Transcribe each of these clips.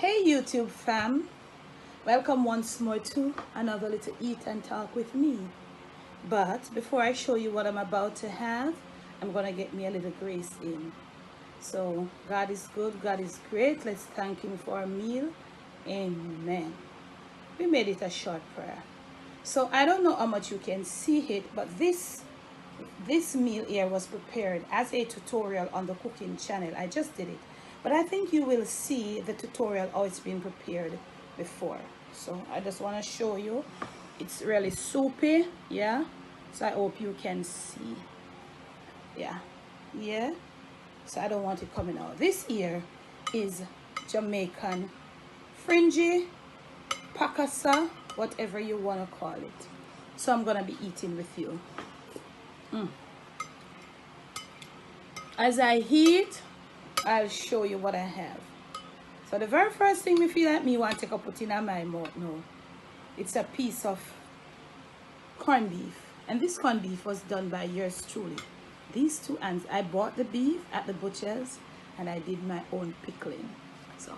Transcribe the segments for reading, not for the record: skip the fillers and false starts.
Hey YouTube fam, welcome once more to another little eat and talk with me. But before I show you what I'm about to have, I'm gonna get me a little grace in. So God is good, God is great. Let's thank him for a meal. Amen. We made it a short prayer. So I don't know how much you can see it, but this meal here was prepared as a tutorial on the cooking channel. I just did it, but I think you will see the tutorial how it's been prepared before. So I just want to show you. It's really soupy, yeah, so I hope you can see. Yeah, so I don't want it coming out. This here is Jamaican fringy pakasa, whatever you want to call it. So I'm gonna be eating with you. As I eat, I'll show you what I have. So the very first thing we feel like me want to take a put in my mouth now, it's a piece of corned beef. And this corned beef was done by yours truly. These two hands, I bought the beef at the butcher's and I did my own pickling. So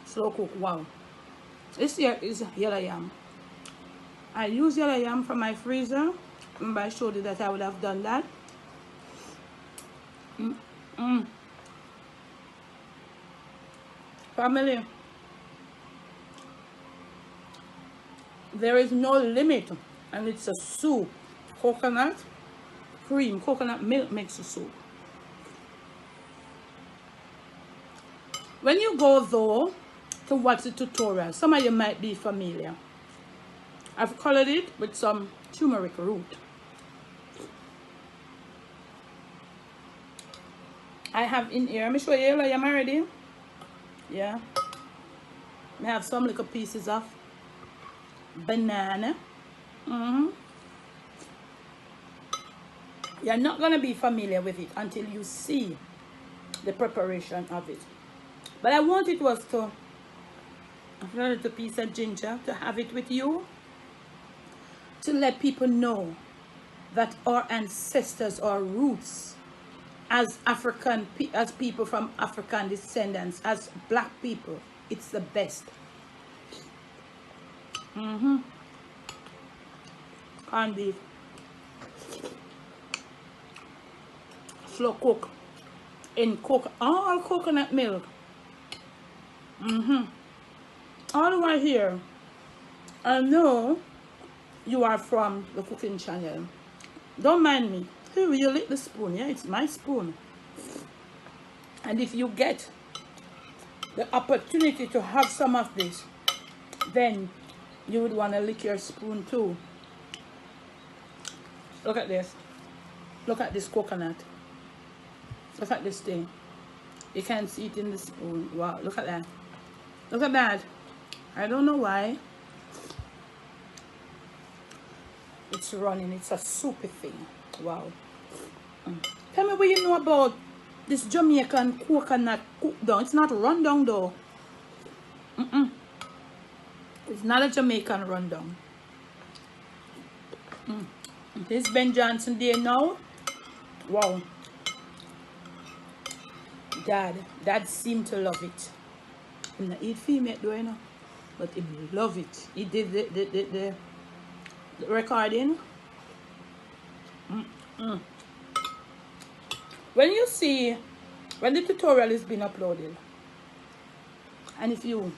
slow cook, wow. This here is yellow yam. I use yellow yam from my freezer. Remember I showed you that I would have done that. Family, there is no limit, and it's a soup. Coconut cream, coconut milk makes a soup. When you go though to watch the tutorial, some of you might be familiar. I've colored it with some turmeric root. I have in here, let me show you yellow yam already. Yeah. I have some little pieces of banana. You're not going to be familiar with it until you see the preparation of it. But I want it was to a little piece of ginger to have it with you, to let people know that our ancestors, our roots, as as people from African descendants, as black people, it's the best. Corned beef, slow cook in all coconut milk. All the way here. I know you are from the cooking channel. Don't mind me. Here, you lick the spoon. Yeah, it's my spoon. And if you get the opportunity to have some of this, then you would want to lick your spoon too. Look at this. Look at this coconut. Look at this thing. You can't see it in the spoon. Wow, look at that. Look at that. I don't know why. It's running. It's a soupy thing. Wow. Tell me what you know about this Jamaican coconut cook down. It's not rundown though. It's not a Jamaican rundown. This Ben Johnson Day now. Wow. Dad seemed to love it. He not eat female though, you know, but he love it. He did the recording. When you see, when the tutorial is being uploaded, and if you're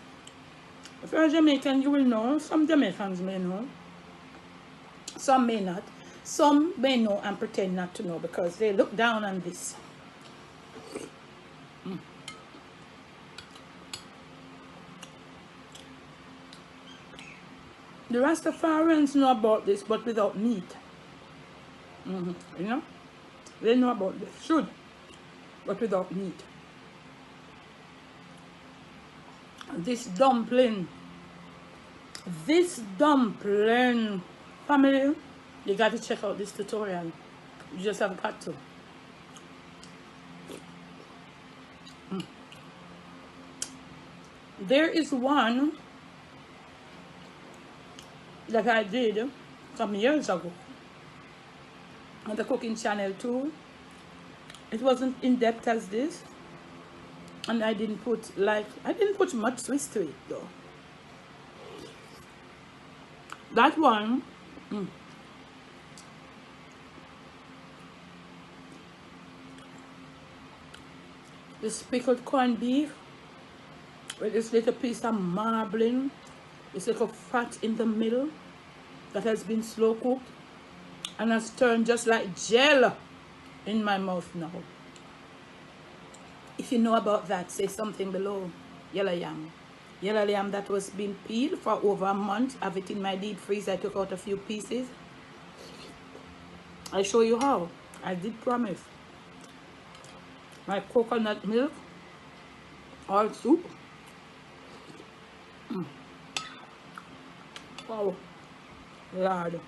a Jamaican, you will know. Some Jamaicans may know, some may not. Some may know and pretend not to know because they look down on this. The Rastafarians know about this, but without meat. You know? They know about this. Should, but without meat. This dumpling, family, you got to check out this tutorial. You just have got to. There is one that I did some years ago. on the cooking channel too. It wasn't in depth as this, and I didn't put much twist to it though. That one, this pickled corned beef with this little piece of marbling, this little fat in the middle that has been slow cooked and has turned just like gel in my mouth now. If you know about that, say something below. Yellow yam. Yellow yam that was being peeled for over a month. I have it in my deep freeze. I took out a few pieces. I show you how. I did promise. My coconut milk, all soup. Wow, Lord.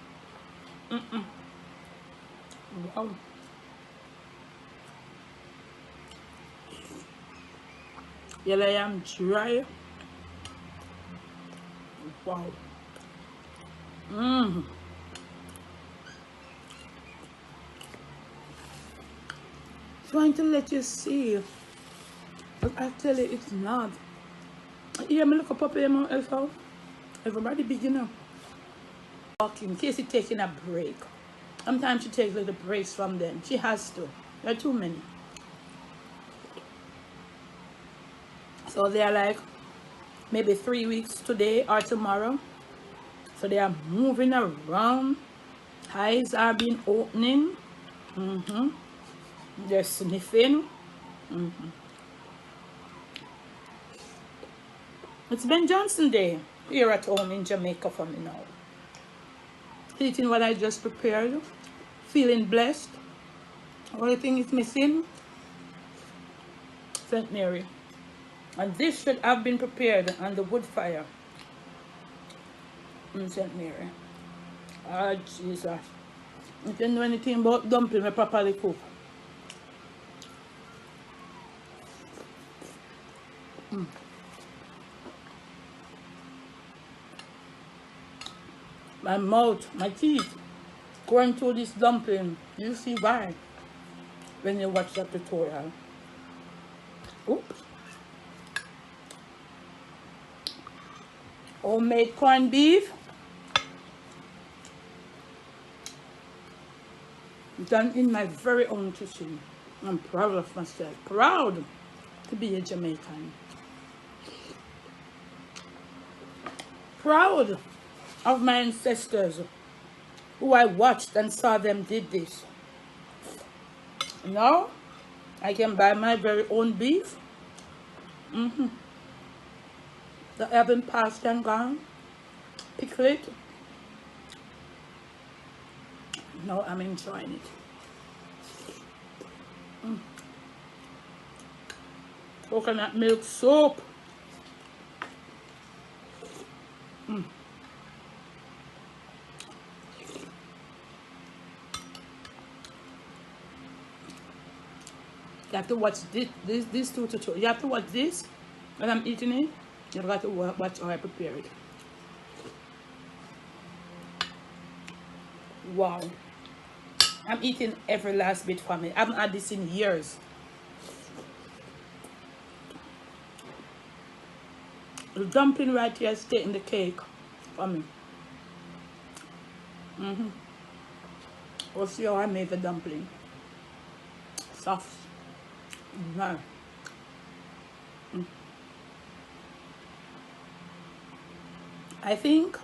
Wow. Yellow yam dry. Wow. Trying to let you see, but I tell you it's not. Here, me look up up here, myself. Everybody big, you know. Walking, Casey taking a break. Sometimes she takes little breaks from them. She has to. There are too many. So they are like maybe 3 weeks today or tomorrow. So they are moving around. Eyes are being opening. They're sniffing. It's Ben Johnson Day here at home in Jamaica for me now. Eating what I just prepared. Feeling blessed. Only thing is missing, St. Mary. And this should have been prepared on the wood fire in St. Mary. Ah, Jesus. If you know anything about dumpling, I properly cook. My mouth, my teeth, going through this dumpling. You see why when you watch that tutorial. Oops. Homemade corned beef. Done in my very own kitchen. I'm proud of myself. Proud to be a Jamaican. Proud of my ancestors who I watched and saw them did this. Now, I can buy my very own beef. That have been passed and gone. Pickle it. Now I'm enjoying it. Coconut milk soup. You have to watch this two tutorials. You have to watch this when I'm eating it. You've got to watch how I prepare it. Wow. I'm eating every last bit for me. I haven't had this in years. The dumpling right here is taking the cake for me. We'll see how I made the dumpling. Soft. Wow. I think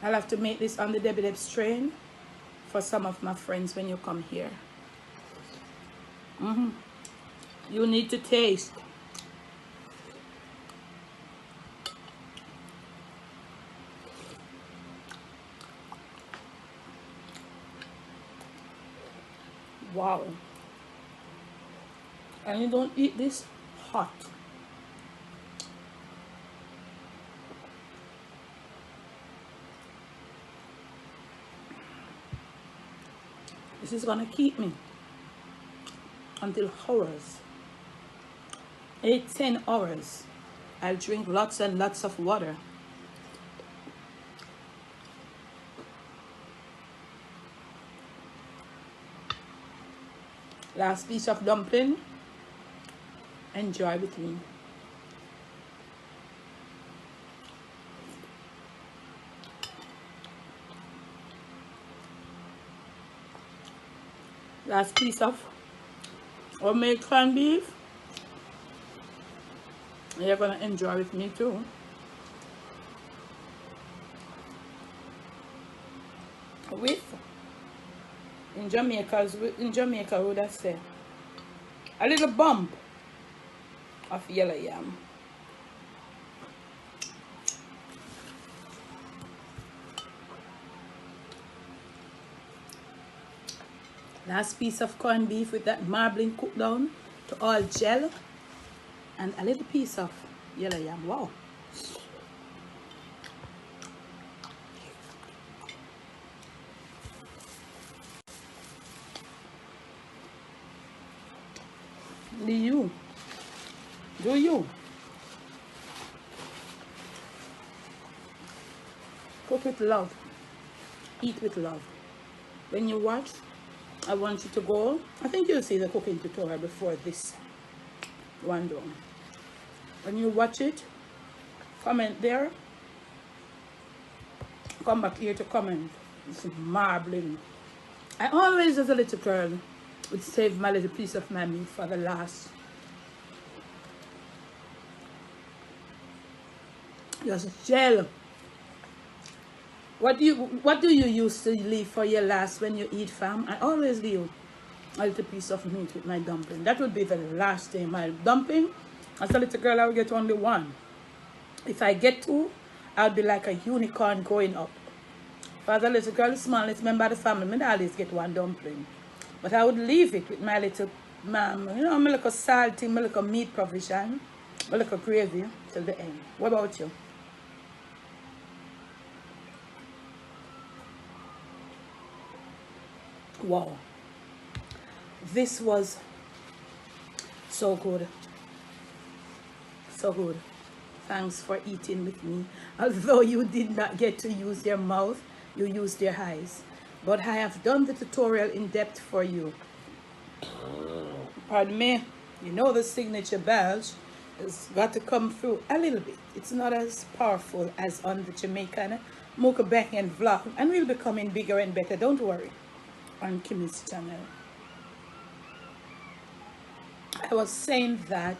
I'll have to make this on the Debbie Deb strain for some of my friends when you come here. You need to taste. Wow. And you don't eat this hot. This is gonna keep me until hours. 8-10 hours. I'll drink lots and lots of water. Last piece of dumpling. Enjoy with me. Last piece of homemade corned beef. You're gonna enjoy with me too. With in Jamaica would I say a little bump of yellow yam. Last piece of corned beef with that marbling cooked down to all gel, and a little piece of yellow yam. Wow. Do you cook with love, eat with love? When you watch, I want you to go, I think you'll see the cooking tutorial before this one done. When you watch it, comment there, come back here to comment. It's marbling. I always, as a little girl, would save my little piece of my meat for the last. Just gel. What do you use to leave for your last when you eat, fam? I always leave a little piece of meat with my dumpling. That would be the last thing. My dumpling, as a little girl, I would get only one. If I get two, I would be like a unicorn going up. If I was a little girl, smallest member of the family, I always get one dumpling. But I would leave it with my little, my little salty, my little meat provision, my little gravy till the end. What about you? Wow, this was so good, so good. Thanks for eating with me. Although you did not get to use your mouth, you used your eyes, but I have done the tutorial in depth for you. Pardon me. You know the signature Belge has got to come through a little bit. It's not as powerful as on the Jamaican mukbang vlog, and we'll be coming bigger and better, don't worry, on Kimmy's channel. I was saying that,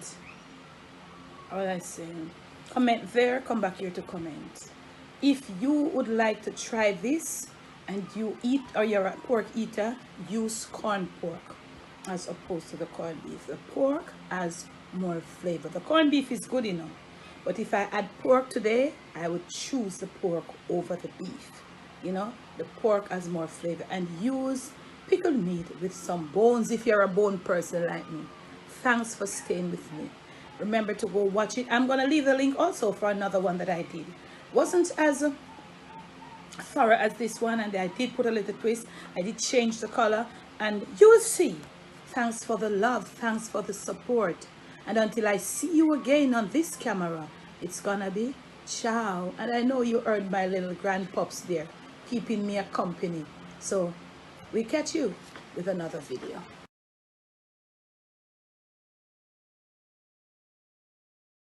what was I saying? Comment there, come back here to comment. If you would like to try this and you eat, or you're a pork eater, use corned pork as opposed to the corned beef. The pork has more flavor. The corned beef is good enough, but if I add pork today, I would choose the pork over the beef. You know, the pork has more flavor. And use pickled meat with some bones if you're a bone person like me. Thanks for staying with me. Remember to go watch it. I'm going to leave the link also for another one that I did. Wasn't as thorough as this one, and I did put a little twist. I did change the color, and you will see. Thanks for the love. Thanks for the support. And until I see you again on this camera, it's gonna be ciao. And I know you heard my little grandpups there keeping me a company. So we catch you with another video.